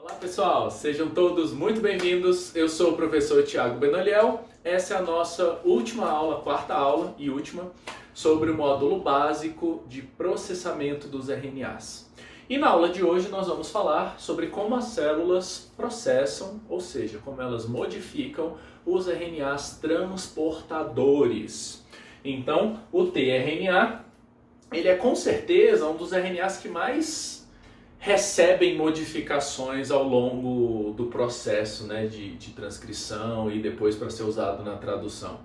Olá pessoal, sejam todos muito bem-vindos. Eu sou o professor Thiago Benoliel. Essa é a nossa última aula, quarta aula e última, sobre o módulo básico de processamento dos RNAs. E na aula de hoje nós vamos falar sobre como as células processam, ou seja, como elas modificam os RNAs transportadores. Então, o tRNA, ele é com certeza um dos RNAs que mais recebem modificações ao longo do processo, né, de transcrição e depois para ser usado na tradução.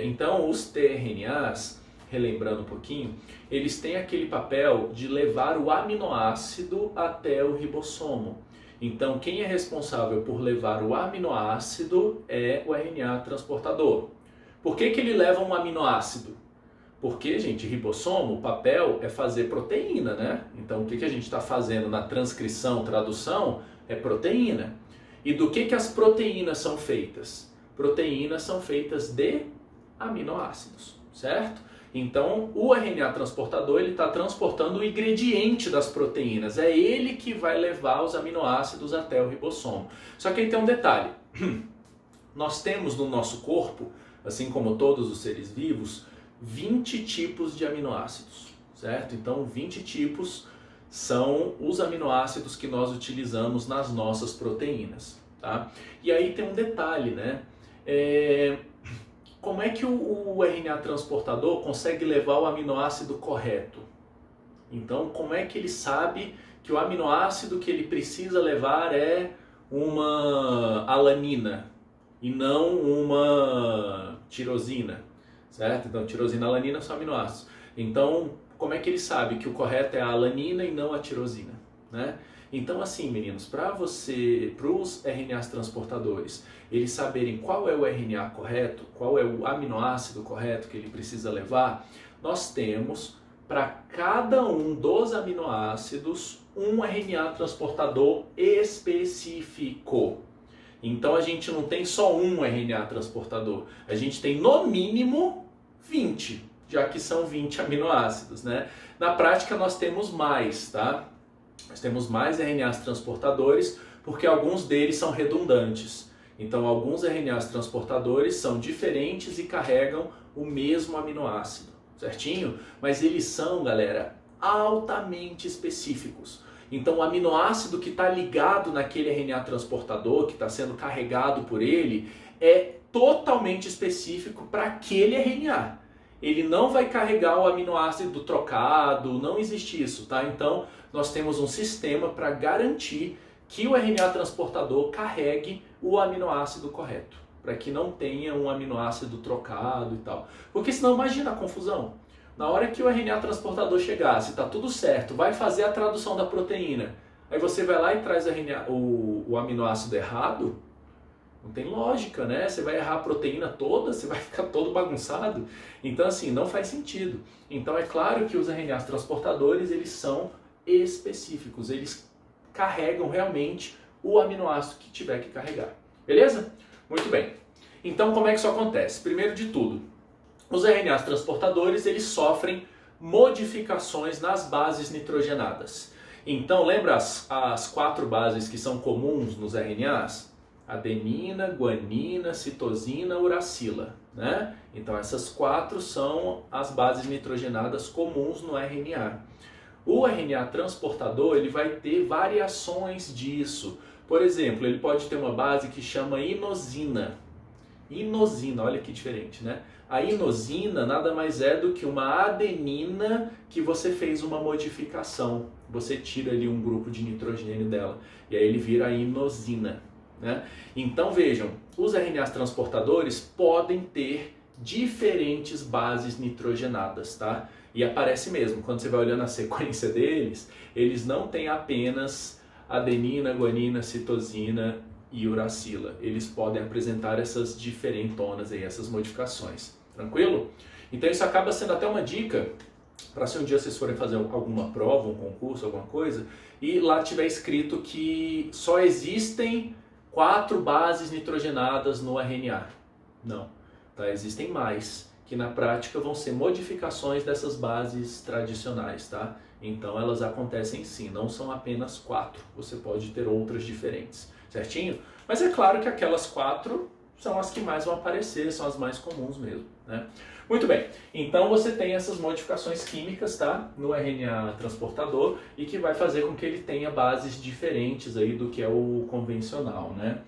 Então, os tRNAs, relembrando um pouquinho, eles têm aquele papel de levar o aminoácido até o ribossomo. Então, quem é responsável por levar o aminoácido é o RNA transportador. Por que ele leva um aminoácido? Porque, gente, ribossomo, o papel é fazer proteína, né? Então, o que a gente está fazendo na transcrição, tradução, é proteína. E do que as proteínas são feitas? Proteínas são feitas de aminoácidos, certo? Então, o RNA transportador, ele está transportando o ingrediente das proteínas. É ele que vai levar os aminoácidos até o ribossomo. Só que aí tem um detalhe. Nós temos no nosso corpo, assim como todos os seres vivos, 20 tipos de aminoácidos, certo? Então, 20 tipos são os aminoácidos que nós utilizamos nas nossas proteínas, tá? E aí tem um detalhe, né? Como é que o RNA transportador consegue levar o aminoácido correto? Então, como é que ele sabe que o aminoácido que ele precisa levar é uma alanina e não uma tirosina? Certo? Então, tirosina e alanina são aminoácidos. Então, como é que ele sabe que o correto é a alanina e não a tirosina? Né? Então, assim, meninos, para os RNAs transportadores, eles saberem qual é o RNA correto, qual é o aminoácido correto que ele precisa levar, nós temos, para cada um dos aminoácidos, um RNA transportador específico. Então a gente não tem só um RNA transportador, a gente tem no mínimo 20, já que são 20 aminoácidos, né? Na prática nós temos mais, tá? Nós temos mais RNAs transportadores porque alguns deles são redundantes. Então alguns RNAs transportadores são diferentes e carregam o mesmo aminoácido, certinho? Mas eles são, galera, altamente específicos. Então o aminoácido que está ligado naquele RNA transportador, que está sendo carregado por ele, é totalmente específico para aquele RNA. Ele não vai carregar o aminoácido trocado, não existe isso, tá? Então nós temos um sistema para garantir que o RNA transportador carregue o aminoácido correto, para que não tenha um aminoácido trocado e tal. Porque senão imagina a confusão. Na hora que o RNA transportador chegar, se está tudo certo, vai fazer a tradução da proteína. Aí você vai lá e traz o aminoácido errado. Não tem lógica, né? Você vai errar a proteína toda, você vai ficar todo bagunçado. Então, assim, não faz sentido. Então, é claro que os RNAs transportadores, eles são específicos. Eles carregam realmente o aminoácido que tiver que carregar. Beleza? Muito bem. Então, como é que isso acontece? Primeiro de tudo, os RNAs transportadores, eles sofrem modificações nas bases nitrogenadas. Então, lembra as 4 bases que são comuns nos RNAs? Adenina, guanina, citosina, uracila, né? Então, essas 4 são as bases nitrogenadas comuns no RNA. O RNA transportador, ele vai ter variações disso. Por exemplo, ele pode ter uma base que chama inosina. Inosina, olha que diferente, né? A inosina nada mais é do que uma adenina que você fez uma modificação. Você tira ali um grupo de nitrogênio dela e aí ele vira a inosina, né? Então vejam, os RNAs transportadores podem ter diferentes bases nitrogenadas, tá? E aparece mesmo, quando você vai olhando a sequência deles, eles não têm apenas adenina, guanina, citosina e uracila. Eles podem apresentar essas diferentonas aí, essas modificações. Tranquilo? Então isso acaba sendo até uma dica para se um dia vocês forem fazer alguma prova, um concurso, alguma coisa, e lá tiver escrito que só existem 4 bases nitrogenadas no RNA. Não, tá? Existem mais, que na prática vão ser modificações dessas bases tradicionais, tá? Então elas acontecem sim, não são apenas 4, você pode ter outras diferentes, certinho? Mas é claro que aquelas 4 são as que mais vão aparecer, são as mais comuns mesmo, né? Muito bem, então você tem essas modificações químicas, tá, no RNA transportador e que vai fazer com que ele tenha bases diferentes aí do que é o convencional, né?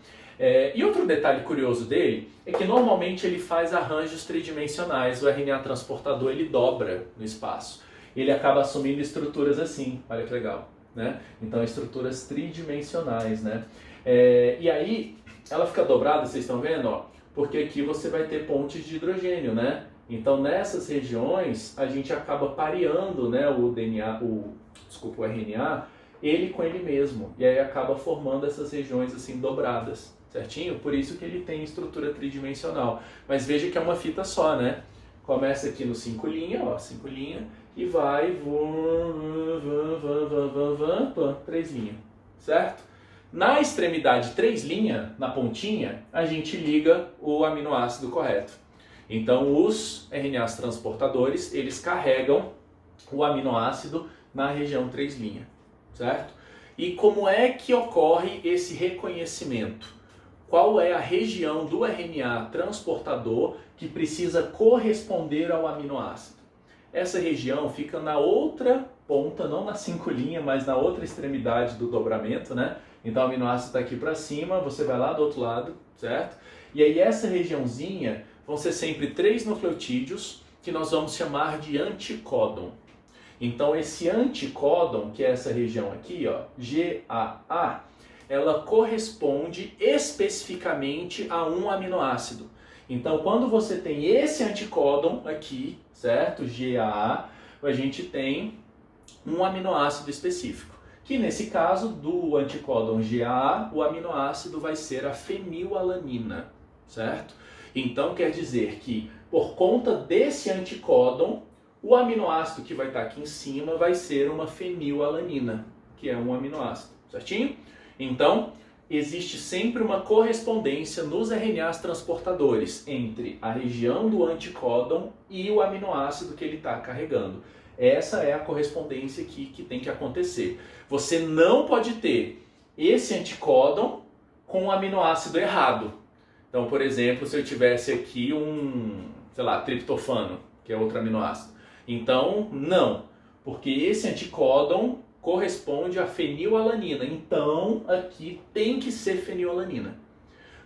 E outro detalhe curioso dele é que normalmente ele faz arranjos tridimensionais, o RNA transportador ele dobra no espaço, ele acaba assumindo estruturas assim, olha que legal, né? Então estruturas tridimensionais, né? E aí ela fica dobrada, vocês estão vendo, ó, porque aqui você vai ter pontes de hidrogênio, né? Então nessas regiões a gente acaba pareando, né, o RNA, ele com ele mesmo, e aí acaba formando essas regiões assim dobradas, certinho? Por isso que ele tem estrutura tridimensional. Mas veja que é uma fita só, né? Começa aqui no 5' ó, 5' e vai 3', certo? Na extremidade 3', na pontinha, a gente liga o aminoácido correto. Então os RNAs transportadores, eles carregam o aminoácido na região 3', certo? E como é que ocorre esse reconhecimento? Qual é a região do RNA transportador que precisa corresponder ao aminoácido? Essa região fica na outra ponta, não na 5', mas na outra extremidade do dobramento, né? Então o aminoácido está aqui para cima, você vai lá do outro lado, certo? E aí essa regiãozinha vão ser sempre 3 nucleotídeos que nós vamos chamar de anticódon. Então esse anticódon, que é essa região aqui, ó, GAA, ela corresponde especificamente a um aminoácido. Então quando você tem esse anticódon aqui, certo, GAA, a gente tem um aminoácido específico. Que nesse caso do anticódon GAA, o aminoácido vai ser a fenilalanina, certo? Então quer dizer que por conta desse anticódon, o aminoácido que vai estar aqui em cima vai ser uma fenilalanina, que é um aminoácido, certinho? Então, existe sempre uma correspondência nos RNAs transportadores entre a região do anticódon e o aminoácido que ele está carregando. Essa é a correspondência aqui que tem que acontecer. Você não pode ter esse anticódon com o aminoácido errado. Então, por exemplo, se eu tivesse aqui sei lá, triptofano, que é outro aminoácido. Então, não, porque esse anticódon corresponde à fenilalanina. Então, aqui tem que ser fenilalanina.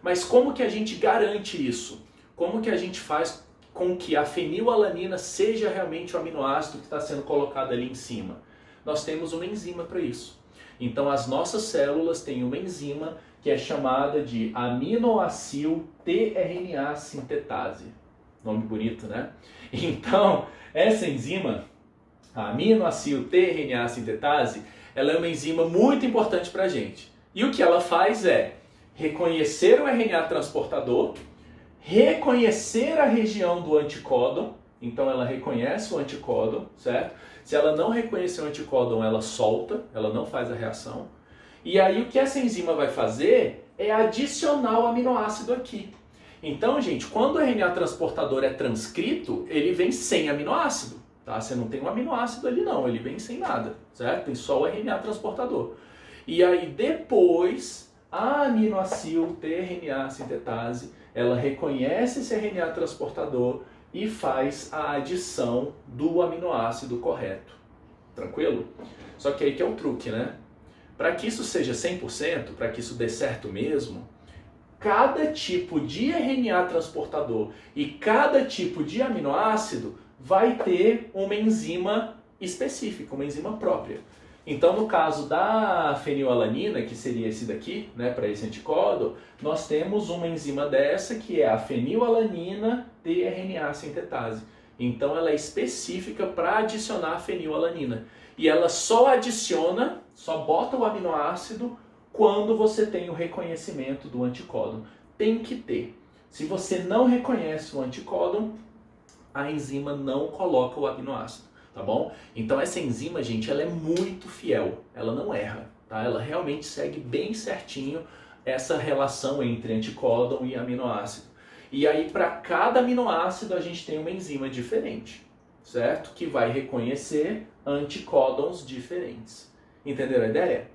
Mas como que a gente garante isso? Como que a gente faz com que a fenilalanina seja realmente o aminoácido que está sendo colocado ali em cima? Nós temos uma enzima para isso. Então, as nossas células têm uma enzima que é chamada de aminoacil tRNA sintetase. Nome bonito, né? Então, essa enzima, a aminoacil tRNA sintetase, ela é uma enzima muito importante para a gente. E o que ela faz é reconhecer o RNA transportador, reconhecer a região do anticódon, então ela reconhece o anticódon, certo? Se ela não reconhecer o anticódon, ela solta, ela não faz a reação. E aí o que essa enzima vai fazer é adicionar o aminoácido aqui. Então, gente, quando o RNA transportador é transcrito, ele vem sem aminoácido, tá? Você não tem um aminoácido ali não, ele vem sem nada, certo? Tem só o RNA transportador. E aí depois, a aminoacil tRNA sintetase, ela reconhece esse RNA transportador e faz a adição do aminoácido correto. Tranquilo? Só que aí que é o truque, né? Para que isso seja 100%, para que isso dê certo mesmo, cada tipo de RNA transportador e cada tipo de aminoácido vai ter uma enzima específica, uma enzima própria. Então, no caso da fenilalanina, que seria esse daqui, né, para esse anticódon, nós temos uma enzima dessa que é a fenilalanina tRNA sintetase. Então, ela é específica para adicionar a fenilalanina. E ela só adiciona, só bota o aminoácido quando você tem o reconhecimento do anticódon. Tem que ter. Se você não reconhece o anticódon, a enzima não coloca o aminoácido, tá bom? Então essa enzima, gente, ela é muito fiel, ela não erra, tá? Ela realmente segue bem certinho essa relação entre anticódon e aminoácido. E aí para cada aminoácido a gente tem uma enzima diferente, certo? Que vai reconhecer anticódons diferentes. Entenderam a ideia?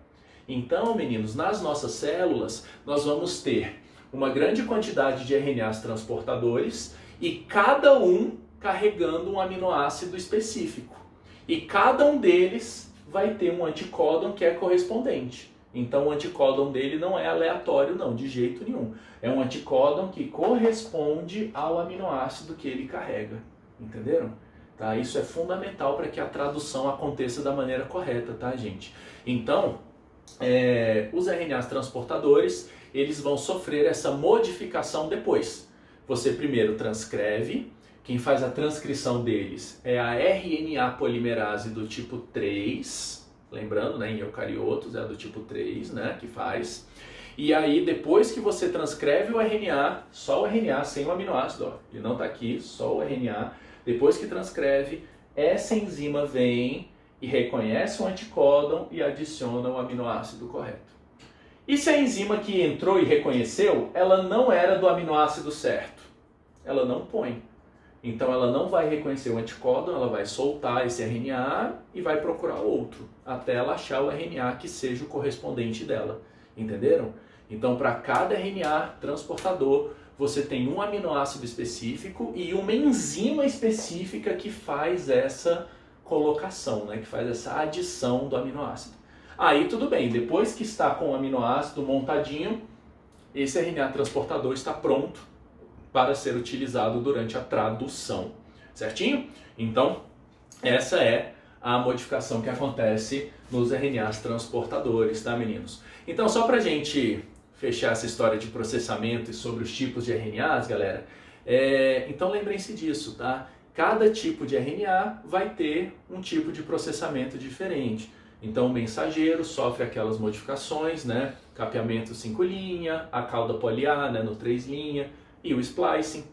Então, meninos, nas nossas células, nós vamos ter uma grande quantidade de RNAs transportadores e cada um carregando um aminoácido específico. E cada um deles vai ter um anticódon que é correspondente. Então, o anticódon dele não é aleatório, não, de jeito nenhum. É um anticódon que corresponde ao aminoácido que ele carrega. Entenderam? Tá? Isso é fundamental para que a tradução aconteça da maneira correta, tá, gente? Então, os RNAs transportadores, eles vão sofrer essa modificação depois. Você primeiro transcreve, quem faz a transcrição deles é a RNA polimerase do tipo 3, lembrando, né, em eucariotos é a do tipo 3, né, que faz. E aí, depois que você transcreve o RNA, só o RNA, sem o aminoácido, ó, ele não está aqui, só o RNA, depois que transcreve, essa enzima vem e reconhece o anticódon e adiciona o aminoácido correto. E se a enzima que entrou e reconheceu, ela não era do aminoácido certo? Ela não põe. Então ela não vai reconhecer o anticódon, ela vai soltar esse RNA e vai procurar outro, até ela achar o RNA que seja o correspondente dela. Entenderam? Então para cada RNA transportador, você tem um aminoácido específico e uma enzima específica que faz essa colocação, né, que faz essa adição do aminoácido. Aí tudo bem, depois que está com o aminoácido montadinho, esse RNA transportador está pronto para ser utilizado durante a tradução, certinho? Então, essa é a modificação que acontece nos RNAs transportadores, tá, meninos? Então, só para a gente fechar essa história de processamento e sobre os tipos de RNAs, galera, então lembrem-se disso, tá? Cada tipo de RNA vai ter um tipo de processamento diferente. Então, o mensageiro sofre aquelas modificações, né? Capeamento 5' a cauda poli-A, né, no 3', e o splicing.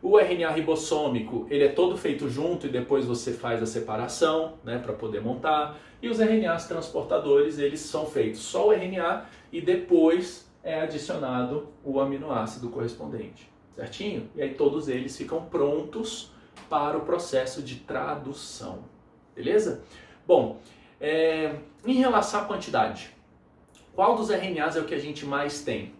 O RNA ribossômico, ele é todo feito junto e depois você faz a separação, né, para poder montar. E os RNAs transportadores, eles são feitos só o RNA e depois é adicionado o aminoácido correspondente, certinho? E aí todos eles ficam prontos para o processo de tradução, beleza? Bom, em relação à quantidade, qual dos RNAs é o que a gente mais tem?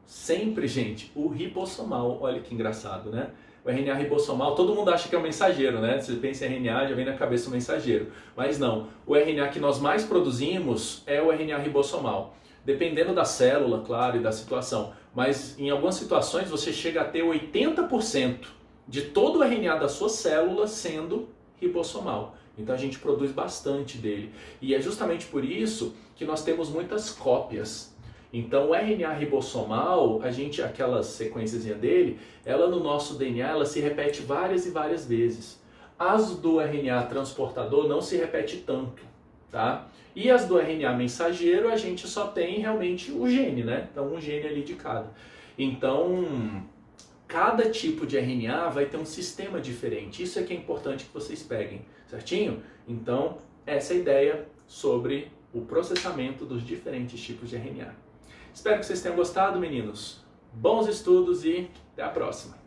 Sempre, gente, o ribossomal. Olha que engraçado, né? O RNA ribossomal, todo mundo acha que é um mensageiro, né? Você pensa em RNA, já vem na cabeça o mensageiro. Mas não, o RNA que nós mais produzimos é o RNA ribossomal. Dependendo da célula, claro, e da situação. Mas em algumas situações você chega a ter 80% de todo o RNA da sua célula sendo ribossomal. Então a gente produz bastante dele. E é justamente por isso que nós temos muitas cópias. Então o RNA ribossomal, aquela sequenciazinha dele, ela no nosso DNA ela se repete várias e várias vezes. As do RNA transportador não se repete tanto, tá? E as do RNA mensageiro a gente só tem realmente o gene, né? Então um gene ali de cada. Então cada tipo de RNA vai ter um sistema diferente. Isso é que é importante que vocês peguem, certinho? Então essa é a ideia sobre o processamento dos diferentes tipos de RNA. Espero que vocês tenham gostado, meninos. Bons estudos e até a próxima!